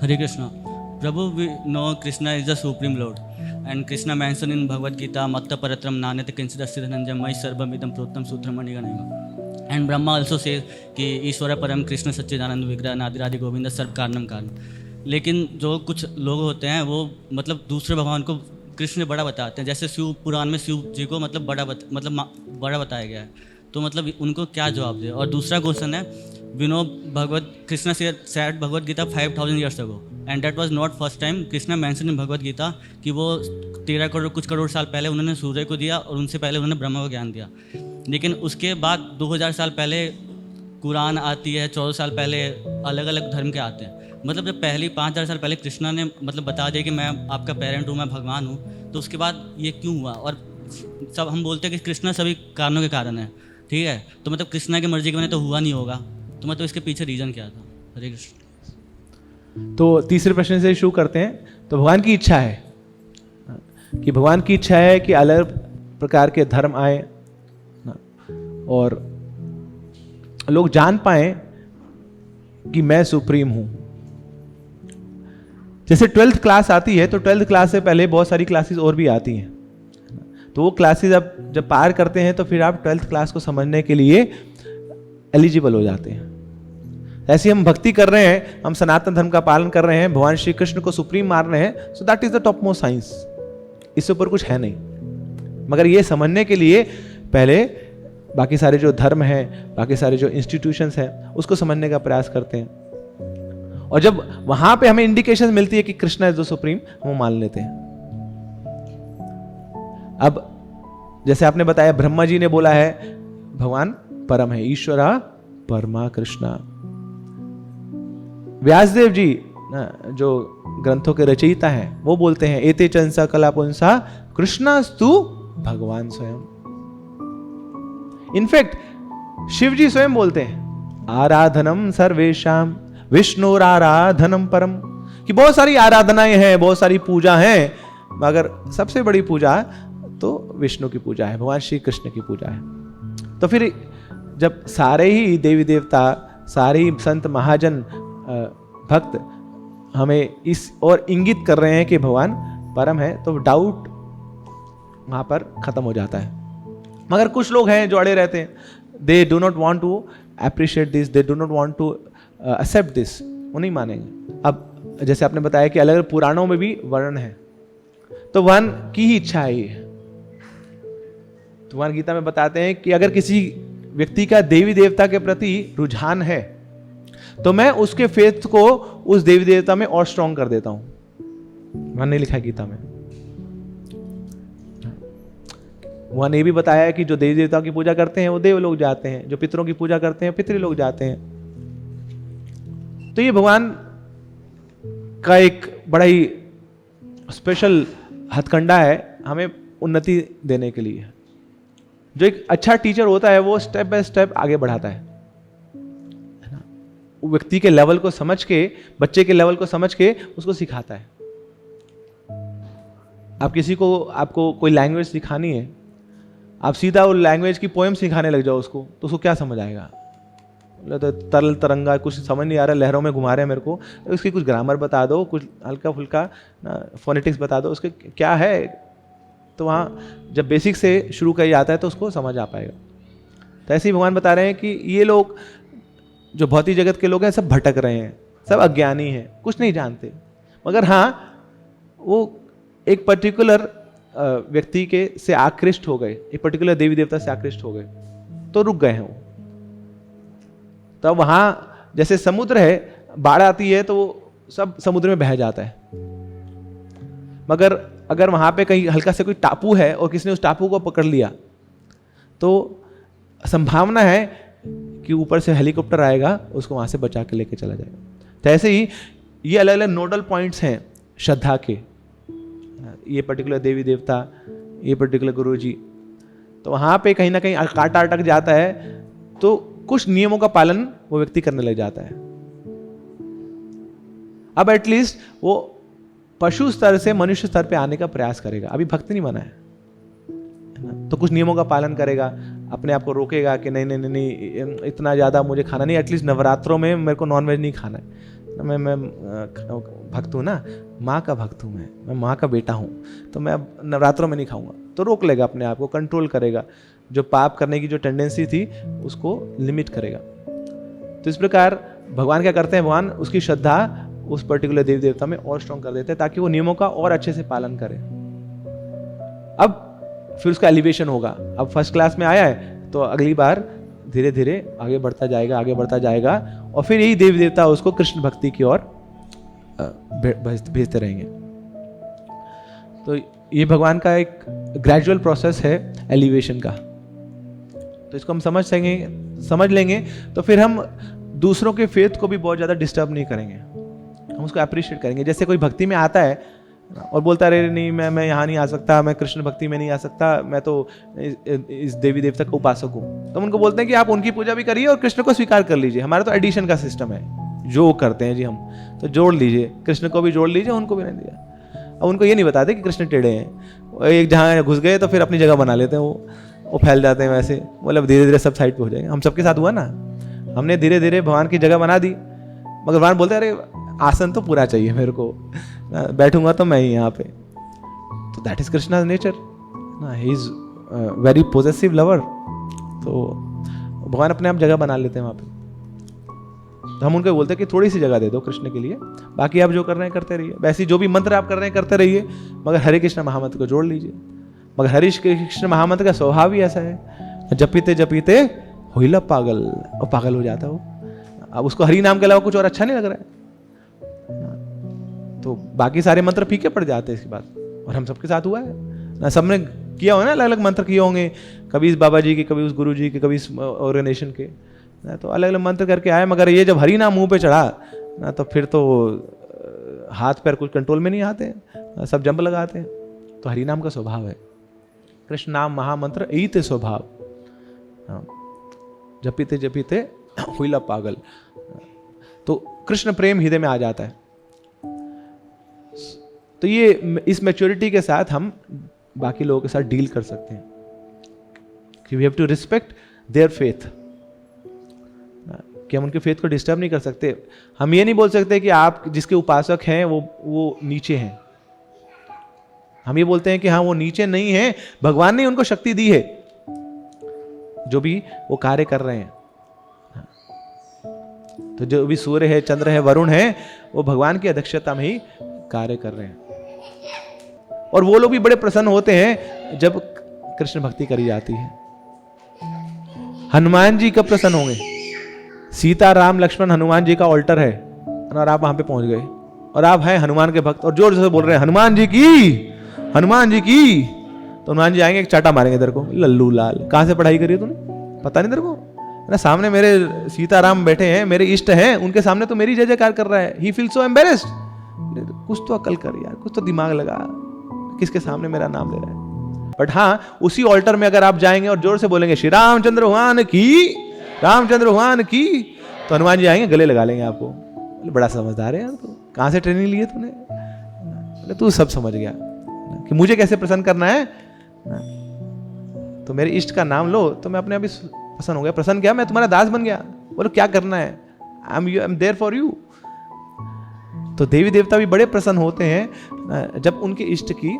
Hare Krishna. Prabhu, we know Krishna is the supreme Lord, and Krishna mentioned in Bhagavad Gita, "Matta paratram nanete kinchidasya dhananjaya mai sarvam idam prottam sutramani ganayam." And Brahma also says कि ईश्वर परम कृष्ण सच्चिदानंद विग्रह नादिरादि गोविंद सर्व कारणम कारण। लेकिन जो कुछ लोग होते हैं वो मतलब दूसरे भगवान को कृष्ण बड़ा बताते हैं, जैसे शिव पुराण में शिव जी को मतलब बड़ा बताया गया है, तो मतलब उनको क्या जवाब दे। और दूसरा क्वेश्चन है, we know Bhagavad Krishna said Bhagavad Gita 5000 years ago, and that was not first time Krishna mentioned in Bhagavad Gita कि वो 13 करोड़ कुछ करोड़ साल पहले उन्होंने सूर्य को दिया और उनसे पहले उन्होंने ब्रह्मा को ज्ञान दिया। लेकिन उसके बाद 2000 साल पहले कुरान आती है, 14 साल पहले अलग अलग धर्म के आते हैं। मतलब जब पहली 5000 साल पहले कृष्णा ने मतलब बता दिया कि मैं आपका पेरेंट हूँ, मैं भगवान हूँ, तो उसके बाद ये क्यों हुआ? और सब हम बोलते हैं कि कृष्णा सभी कारणों के कारण है, ठीक है, तो मतलब कृष्णा की मर्जी के बने तो हुआ नहीं होगा, तो मतलब इसके पीछे रीज़न क्या था? हरे कृष्ण। तो तीसरे प्रश्न से शुरू करते हैं। तो भगवान की इच्छा है कि भगवान की इच्छा है कि अलग प्रकार के धर्म आए और लोग जान पाए कि मैं सुप्रीम हूं। जैसे 12th क्लास आती है तो 12th क्लास से पहले बहुत सारी क्लासेस और भी आती हैं, तो वो क्लासेस अब जब पार करते हैं तो फिर आप 12th क्लास को समझने के लिए एलिजिबल हो जाते हैं। ऐसे हम भक्ति कर रहे हैं, हम सनातन धर्म का पालन कर रहे हैं, भगवान श्री कृष्ण को सुप्रीम मान रहे हैं, so that is the top most science. इससे ऊपर कुछ है नहीं। मगर ये समझने के लिए पहले बाकी सारे जो धर्म हैं, बाकी सारे जो इंस्टीट्यूशंस हैं, उसको समझने का प्रयास करते हैं। और जब वहां पे हमें इंडिकेशन मिलती है कि कृष्ण इज द सुप्रीम, हम मान लेते हैं। अब जैसे आपने बताया, ब्रह्मा जी ने बोला है भगवान परम है, ईश्वरा परमा कृष्णा। व्यासदेव जी जो ग्रंथों के रचयिता हैं, वो बोलते हैं एते चंसा कला पुंसा कृष्णास्तु भगवान स्वयं। इनफैक्ट शिव जी स्वयं बोलते हैं आराधनम सर्वेशाम विष्णुराराधनम परम, कि बहुत सारी आराधनाएं हैं, बहुत सारी पूजा हैं, मगर सबसे बड़ी पूजा तो विष्णु की पूजा है, भगवान श्री कृष्ण की पूजा है। तो फिर जब सारे ही देवी देवता, सारे ही संत महाजन भक्त हमें इस और इंगित कर रहे हैं कि भगवान परम है, तो डाउट वहां पर खत्म हो जाता है। मगर कुछ लोग हैं जो अड़े रहते हैं, they do not want to appreciate this, they do not want to accept this, वो नहीं मानेंगे। अब जैसे आपने बताया कि अलग अलग पुराणों में भी वर्णन है, तो भगवान की ही इच्छा है ये। तो भगवान गीता में बताते हैं कि अगर किसी व्यक्ति का देवी देवता के प्रति रुझान है तो मैं उसके फेथ को उस देवी देवता में और स्ट्रॉन्ग कर देता हूं। भगवान ने लिखा है गीता में। भगवान ने ये भी बताया है कि जो देवी देवता की पूजा करते हैं वो देव लोग जाते हैं, जो पितरों की पूजा करते हैं पितृ लोग जाते हैं। तो ये भगवान का एक बड़ा ही स्पेशल हथकंडा है हमें उन्नति देने के लिए। जो एक अच्छा टीचर होता है वो स्टेप बाय स्टेप आगे बढ़ाता है ना, व्यक्ति के लेवल को समझ के, बच्चे के लेवल को समझ के उसको सिखाता है। आप किसी को, आपको कोई लैंग्वेज सिखानी है, आप सीधा वो लैंग्वेज की पोएम सिखाने लग जाओ उसको, तो उसको क्या समझ आएगा? तो तरल तरंगा, कुछ समझ नहीं आ रहा, लहरों में घुमा रहे हैं मेरे को, उसकी कुछ ग्रामर बता दो, कुछ हल्का फुल्का फोनेटिक्स बता दो, उसके क्या है। तो वहाँ जब बेसिक से शुरू किया जाता है तो उसको समझ आ पाएगा। तो ऐसे ही भगवान बता रहे हैं कि ये लोग जो भौतिक जगत के लोग हैं सब भटक रहे हैं, सब अज्ञानी हैं, कुछ नहीं जानते, मगर हाँ वो एक पर्टिकुलर व्यक्ति के से आकृष्ट हो गए, एक पर्टिकुलर देवी देवता से आकृष्ट हो गए, तो रुक गए हैं वो। तो वहां जैसे समुद्र है, बाढ़ आती है तो वो सब समुद्र में बह जाता है, मगर अगर वहां पे कहीं हल्का से कोई टापू है और किसी ने उस टापू को पकड़ लिया तो संभावना है कि ऊपर से हेलीकॉप्टर आएगा, उसको वहां से बचा के लेके चला जाएगा। तो ऐसे ही ये अलग अलग नोडल पॉइंट्स हैं श्रद्धा के, ये पर्टिकुलर देवी देवता, ये पर्टिकुलर गुरु जी। तो वहां पे कहीं ना कहीं कांटा अटक जाता है तो कुछ नियमों का पालन वो व्यक्ति करने लग जाता है। अब एटलीस्ट वो पशु स्तर से मनुष्य स्तर पे आने का प्रयास करेगा, अभी भक्ति नहीं बना है ना, तो कुछ नियमों का पालन करेगा, अपने आप को रोकेगा कि नहीं नहीं नहीं, नहीं इतना ज्यादा मुझे खाना नहीं, एटलीस्ट नवरात्रों में मेरे को नॉनवेज नहीं खाना है मैं भक्त हूँ ना, माँ का भक्त हूँ, मैं माँ का बेटा हूँ, तो मैं अब नवरात्रों में नहीं खाऊंगा, तो रोक लेगा अपने आप को, कंट्रोल करेगा, जो पाप करने की जो टेंडेंसी थी उसको लिमिट करेगा। तो इस प्रकार भगवान क्या करते हैं, भगवान उसकी श्रद्धा उस पर्टिकुलर देवी देवता में और स्ट्रॉन्ग कर देते हैं ताकि वो नियमों का और अच्छे से पालन करे। अब फिर उसका एलिवेशन होगा। अब फर्स्ट क्लास में आया है तो अगली बार धीरे धीरे आगे बढ़ता जाएगा, आगे बढ़ता जाएगा, और फिर यही देवी देवता उसको कृष्ण भक्ति की ओर भेजते रहेंगे। तो ये भगवान का एक ग्रेजुअल प्रोसेस है एलिवेशन का। तो इसको हम समझ लेंगे तो फिर हम दूसरों के फेथ को भी बहुत ज़्यादा डिस्टर्ब नहीं करेंगे, हम उसको अप्रिशिएट करेंगे। जैसे कोई भक्ति में आता है और बोलता है अरे नहीं, मैं यहाँ नहीं आ सकता, मैं कृष्ण भक्ति में नहीं आ सकता, मैं तो इस देवी देवता का उपासक हूँ, तो उनको बोलते हैं कि आप उनकी पूजा भी करिए और कृष्ण को स्वीकार कर लीजिए। हमारा तो एडिशन का सिस्टम है, जो करते हैं जी हम, तो जोड़ लीजिए, कृष्ण को भी जोड़ लीजिए, उनको भी नहीं दिया। अब उनको ये नहीं बताते कि कृष्ण टेढ़े हैं, एक जहाँ घुस गए तो फिर अपनी जगह बना लेते हैं, वो फैल जाते हैं वैसे, मतलब धीरे धीरे सब साइड पे हो जाएंगे। हम सबके साथ हुआ ना, हमने धीरे धीरे भगवान की जगह बना दी, मगर भगवान बोलते अरे आसन तो पूरा चाहिए मेरे को, बैठूंगा तो मैं ही यहाँ पे। तो दैट इज कृष्णा नेचर ना, he is very possessive lover. तो भगवान अपने आप जगह बना लेते हैं वहाँ पे। तो हम उनको बोलते हैं कि थोड़ी सी जगह दे दो कृष्ण के लिए, बाकी आप जो कर रहे हैं करते रहिए, वैसे जो भी मंत्र आप कर रहे हैं करते रहिए, मगर हरे कृष्ण महामंत्र को जोड़ लीजिए। मगर हरे कृष्ण महामंत्र का स्वभाव ही ऐसा है, जपीते जपीते होइला पागल, और पागल हो जाता वो। अब उसको हरि नाम के अलावा कुछ और अच्छा नहीं लग रहा है, तो बाकी सारे मंत्र फीके पड़ जाते हैं इसके बाद। और हम सबके साथ हुआ है ना, सबने किया हो ना, अलग अलग मंत्र किए होंगे, कभी इस बाबा जी के, कभी उस गुरु जी के, कभी इस ऑर्गेनाइजेशन के ना, तो अलग अलग मंत्र करके आए। मगर ये जब हरि नाम मुंह पे चढ़ा ना, तो फिर तो हाथ पैर कुछ कंट्रोल में नहीं आते, सब जंप लगाते हैं। तो हरि नाम का स्वभाव है, कृष्ण नाम महामंत्र यही स्वभाव, जपीते जपीते हुईला पागल। तो कृष्ण प्रेम हृदय में आ जाता है। तो ये इस मैच्योरिटी के साथ हम बाकी लोगों के साथ डील कर सकते हैं कि we have to respect their faith, कि हम उनके फेथ को डिस्टर्ब नहीं कर सकते। हम ये नहीं बोल सकते कि आप जिसके उपासक हैं वो नीचे हैं। हम ये बोलते हैं कि हाँ वो नीचे नहीं है, भगवान ने उनको शक्ति दी है, जो भी वो कार्य कर रहे हैं। तो जो भी सूर्य है, चंद्र है, वरुण है, वो भगवान की अध्यक्षता में ही कार्य कर रहे हैं। और वो लोग भी बड़े प्रसन्न होते हैं जब कृष्ण भक्ति करी जाती है। हनुमान जी कब प्रसन्न होंगे? सीता, राम, लक्ष्मण, हनुमान जी का ऑल्टर है और आप वहां पे पहुंच गए और आप हैं हनुमान के भक्त और जोर से बोल रहे हैं हनुमान जी की, हनुमान जी की। तो हनुमान जी आएंगे, एक चाटा मारेंगे तेरे को, लल्लू लाल, कहां से पढ़ाई करी तूने, पता नहीं तेरे को ना, सामने मेरे सीताराम बैठे हैं, मेरे इष्ट हैं, उनके सामने तो मेरी जय जयकार कर रहा है। ही फील सो एम्बेरेस्ड। कुछ तो अकल कर यार, कुछ तो दिमाग लगा, किसके सामने मेरा नाम ले रहा है। बट हाँ, उसी ऑल्टर में अगर आप जाएंगे और जोर से बोलेंगे श्री रामचंद्र भगवान की, रामचंद्र भगवान की, तो हनुमान जी आएंगे, गले लगा लेंगे आपको। बड़ा समझदार है यार तू, कहां से ट्रेनिंग ली है तूने, तू सब समझ गया कि मुझे कैसे प्रसन्न करना है। तो मेरे इष्ट का नाम लो तो मैं अपने आप ही प्रसन्न हो गया। प्रसन्न क्या, मैं तुम्हारा दास बन गया। बोलो क्या करना है, I am there for you. तो देवी देवता भी बड़े प्रसन्न होते हैं जब उनके इष्ट की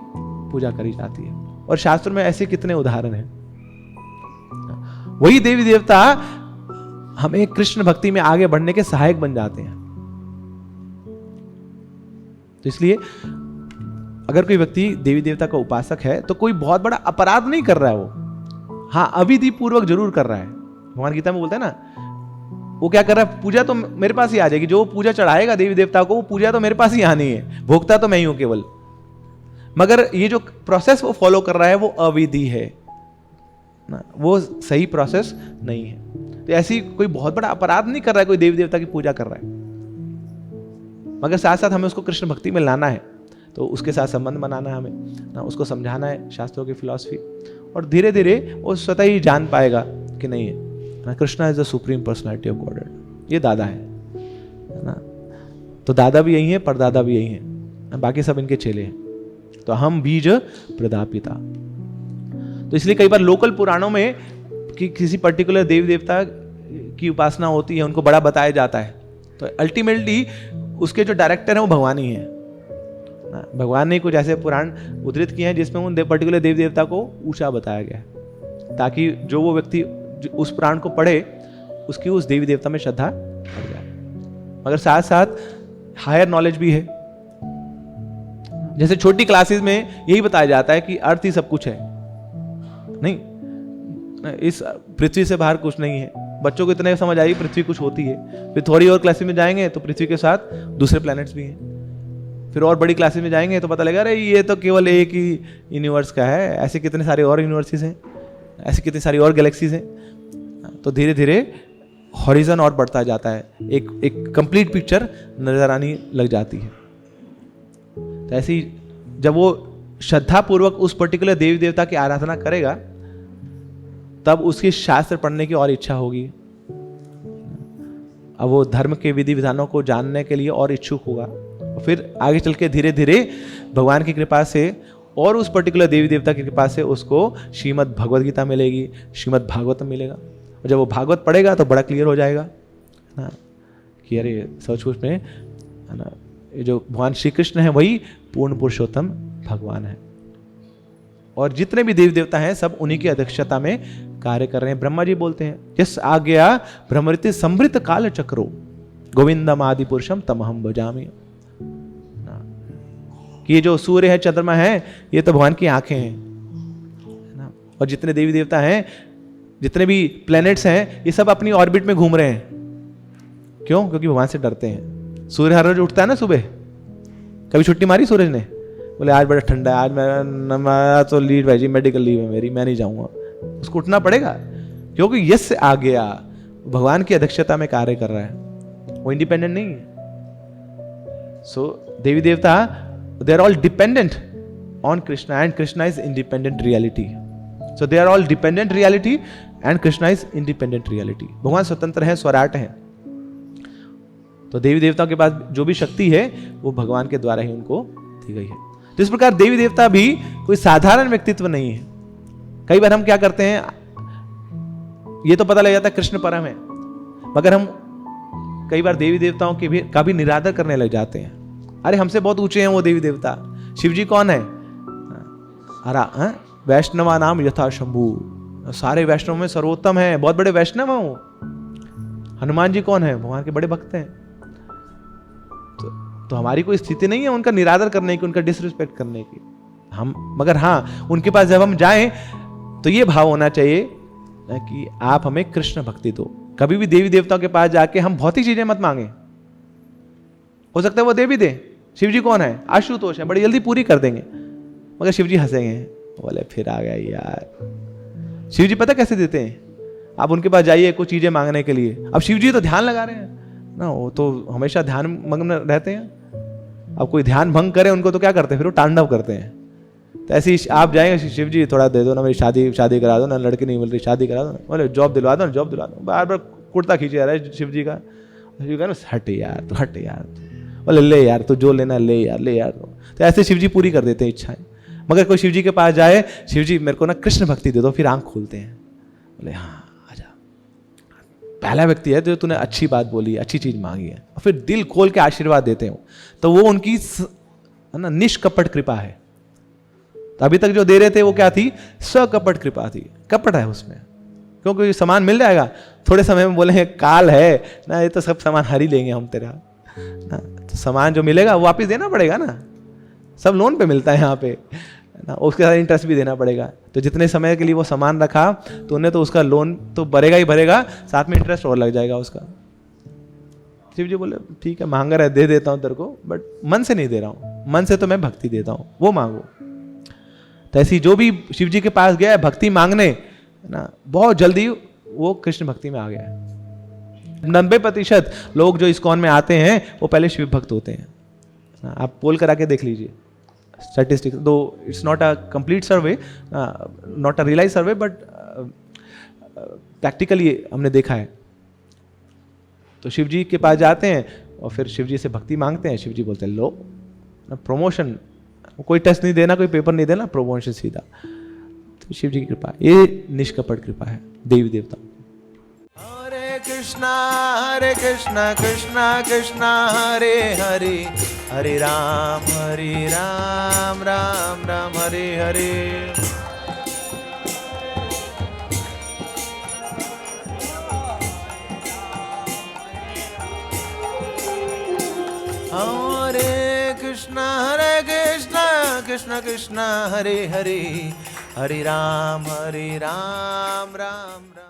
पूजा करी जाती है। और शास्त्र में ऐसे कितने उदाहरण हैं। वही देवी देवता हमें कृष्ण भक्ति में आगे बढ़ने के सहायक बन जाते हैं। तो इसलिए अगर कोई व्यक्ति देवी देवता का उपासक है तो कोई बहुत बड़ा अपराध नहीं कर रहा है वो, हाँ अविधि पूर्वक जरूर कर रहा है। भगवान गीता में बोलता है ना, वो क्या कर रहा है, पूजा तो मेरे पास ही आ जाएगी, जो पूजा चढ़ाएगा देवी देवता को वो पूजा तो मेरे पास ही आनी है, भोक्ता तो मैं ही हूं केवल। मगर ये जो प्रोसेस वो फॉलो कर रहा है वो अविधि है ना, वो सही प्रोसेस नहीं है। तो ऐसी कोई बहुत बड़ा अपराध नहीं कर रहा है कोई देवी देवता की पूजा कर रहा है, मगर साथ साथ हमें उसको कृष्ण भक्ति में लाना है। तो उसके साथ संबंध बनाना है हमें ना, उसको समझाना है शास्त्रों की फिलॉसफी, और धीरे धीरे वो स्वतः ही जान पाएगा कि नहीं है ना, Krishna is the supreme personality of godhead, ये दादा है ना। तो दादा भी यही है, परदादा भी यही है, बाकी सब इनके चेले हैं। तो हम बीज प्रदापिता। तो इसलिए कई बार लोकल पुराणों में कि किसी पर्टिकुलर देवी देवता की उपासना होती है, उनको बड़ा बताया जाता है। तो अल्टीमेटली उसके जो डायरेक्टर हैं वो भगवान ही है। भगवान ने कुछ ऐसे पुराण उद्धृत किए हैं जिसमें उन पर्टिकुलर देवी देवता को ऊंचा बताया गया है, ताकि जो वो व्यक्ति उस पुराण को पढ़े उसकी उस देवी देवता में श्रद्धा बढ़ जाए। मगर साथ साथ हायर नॉलेज भी है। जैसे छोटी क्लासेस में यही बताया जाता है कि अर्थ ही सब कुछ है, नहीं, इस पृथ्वी से बाहर कुछ नहीं है। बच्चों को इतने समझ आई पृथ्वी कुछ होती है, फिर थोड़ी और क्लासेस में जाएंगे तो पृथ्वी के साथ दूसरे प्लैनेट्स भी हैं, फिर और बड़ी क्लासेस में जाएंगे तो पता लगेगा अरे ये तो केवल एक ही यूनिवर्स का है, ऐसे कितने सारे और यूनिवर्सेस हैं, ऐसी कितनी सारी और गैलेक्सीज हैं। तो धीरे धीरे हॉरिजन और बढ़ता जाता है, एक कंप्लीट पिक्चर नजर आनी लग जाती है। तो ऐसी जब वो श्रद्धापूर्वक उस पर्टिकुलर देवी देवता की आराधना करेगा तब उसकी शास्त्र पढ़ने की और इच्छा होगी। अब वो धर्म के विधि विधानों को जानने के लिए और इच्छुक होगा, और फिर आगे चल के धीरे धीरे भगवान की कृपा से और उस पर्टिकुलर देवी देवता की कृपा से उसको श्रीमद् भगवद गीता मिलेगी, श्रीमद् भागवत मिलेगा। और जब वो भागवत पढ़ेगा तो बड़ा क्लियर हो जाएगा ना कि अरे सचमुच में है ना, ये जो भगवान श्री कृष्ण है वही पूर्ण पुरुषोत्तम भगवान है, और जितने भी देवी देवता हैं सब उन्हीं की अध्यक्षता में कार्य कर रहे हैं। ब्रह्मा जी बोलते हैं यस आ गया भ्रमृति समृत काल चक्रो गोविंदम आदि पुरुषम तमहम भजामि। कि ये जो सूर्य है, चंद्रमा है, ये तो भगवान की आंखें हैं ना, और जितने देवी देवता हैं, जितने भी प्लैनेट्स हैं, ये सब अपनी ऑर्बिट में घूम रहे हैं। क्यों? क्योंकि भगवान से डरते हैं। सूर्य हर रोज उठता है ना सुबह, कभी छुट्टी मारी सूरज ने? बोले आज बड़ा ठंडा है, आज मैं तो लीव भाई जी, मेडिकल लीव है मेरी, मैं नहीं जाऊंगा। उसको उठना पड़ेगा क्योंकि यस से आ गया, भगवान की अध्यक्षता में कार्य कर रहा है, वो इंडिपेंडेंट नहीं है। सो देवी देवता they are all dependent on Krishna and Krishna is independent reality. So they are all dependent reality and Krishna is independent reality. भगवान स्वतंत्र है, स्वराट है। तो देवी देवताओं के पास जो भी शक्ति है वो भगवान के द्वारा ही उनको दी गई है। तो इस प्रकार देवी देवता भी कोई साधारण व्यक्तित्व नहीं है। कई बार हम क्या करते हैं, ये तो पता लग जाता है कृष्ण परम है, मगर हम कई बार देवी देवताओं के का भी निरादर करने लग जाते हैं। अरे हमसे बहुत ऊंचे हैं वो देवी देवता। शिव जी कौन है? अरे वैष्णवा नाम यथा शंभु, सारे वैष्णव में सर्वोत्तम है, बहुत बड़े वैष्णव हैं वो। हनुमान जी कौन है? भगवान के बड़े भक्त हैं। तो हमारी कोई स्थिति नहीं है उनका निरादर करने की, उनका डिसरिस्पेक्ट करने की। मगर हाँ, उनके पास जब हम जाएं तो ये भाव होना चाहिए कि आप हमें कृष्ण भक्ति दो। कभी भी देवी देवताओं के पास जाके हम भौतिक चीजें मत मांगे। हो सकता है वो देवी दे। शिव जी कौन है? आशुतोष है, बड़ी जल्दी पूरी कर देंगे। मगर शिव जी हंसेंगे, बोले फिर आ गया यार। शिव जी पता कैसे देते हैं? आप उनके पास जाइए कुछ चीजें मांगने के लिए, अब शिव जी तो ध्यान लगा रहे हैं ना, वो तो हमेशा ध्यान मग्न रहते हैं। अब कोई ध्यान भंग करे उनको तो क्या करते हैं? फिर वो तांडव करते हैं। तो ऐसे आप जाएंगे, शिव जी थोड़ा दे दो ना, मेरी शादी करा दो ना, लड़की नहीं मिल रही, शादी करा दो ना, बोले जॉब दिलवा दो ना, जॉब दिलवा दो। बार बार कुर्ता खींचे जा रहा है शिव जी का। शिव का ना हट यार तू, हट यार, बोले ले यार तू जो लेना ले यार, ले यार। तो ऐसे शिव जी पूरी कर देते हैं इच्छाएं। मगर कोई शिव जी के पास जाए, शिव जी मेरे को ना कृष्ण भक्ति दे दो, फिर आंख खोलते हैं, बोले हाँ आजा। पहला व्यक्ति है तो तूने अच्छी बात बोली, अच्छी चीज मांगी है, और फिर दिल खोल के आशीर्वाद देते हो, तो वो उनकी है ना निष्कपट कृपा है। तो अभी तक जो दे रहे थे वो क्या थी? सकपट कृपा थी। कपट है उसमें, क्योंकि सामान मिल जाएगा थोड़े समय में। बोलेंगे काल है ना, ये तो सब सामान हर ही लेंगे हम तेरा ना, तो सामान जो मिलेगा वो वापस देना पड़ेगा ना। सब लोन पे मिलता है यहाँ पे ना, उसके साथ इंटरेस्ट भी देना पड़ेगा। तो जितने समय के लिए वो सामान रखा तो उन्हें तो उसका लोन तो भरेगा ही भरेगा, साथ में इंटरेस्ट और लग जाएगा उसका। शिव जी बोले ठीक है, मांग रहा है दे देता हूँ तेरे को, बट मन से नहीं दे रहा हूँ, मन से तो मैं भक्ति देता हूँ, वो मांगो। तो ऐसी जो भी शिव जी के पास गया है भक्ति मांगने ना, बहुत जल्दी वो कृष्ण भक्ति में आ गया है। 90% लोग जो इस्कॉन में आते हैं वो पहले शिव भक्त होते हैं। आप पोल करा के देख लीजिए statistics, though it's not a complete survey, not a realise survey, but practically हमने देखा है। तो शिव जी के पास जाते हैं और फिर शिव जी से भक्ति मांगते हैं, शिव जी बोलते हैं लो प्रमोशन, कोई टेस्ट नहीं देना, कोई पेपर नहीं देना, प्रमोशन सीधा। तो शिव जी की कृपा, ये निष्कपट कृपा है देवी देवता। हरे कृष्णा कृष्णा कृष्णा हरे हरे, हरे राम राम राम हरे हरे। हरे कृष्णा कृष्णा कृष्णा हरे हरे, हरे राम राम राम।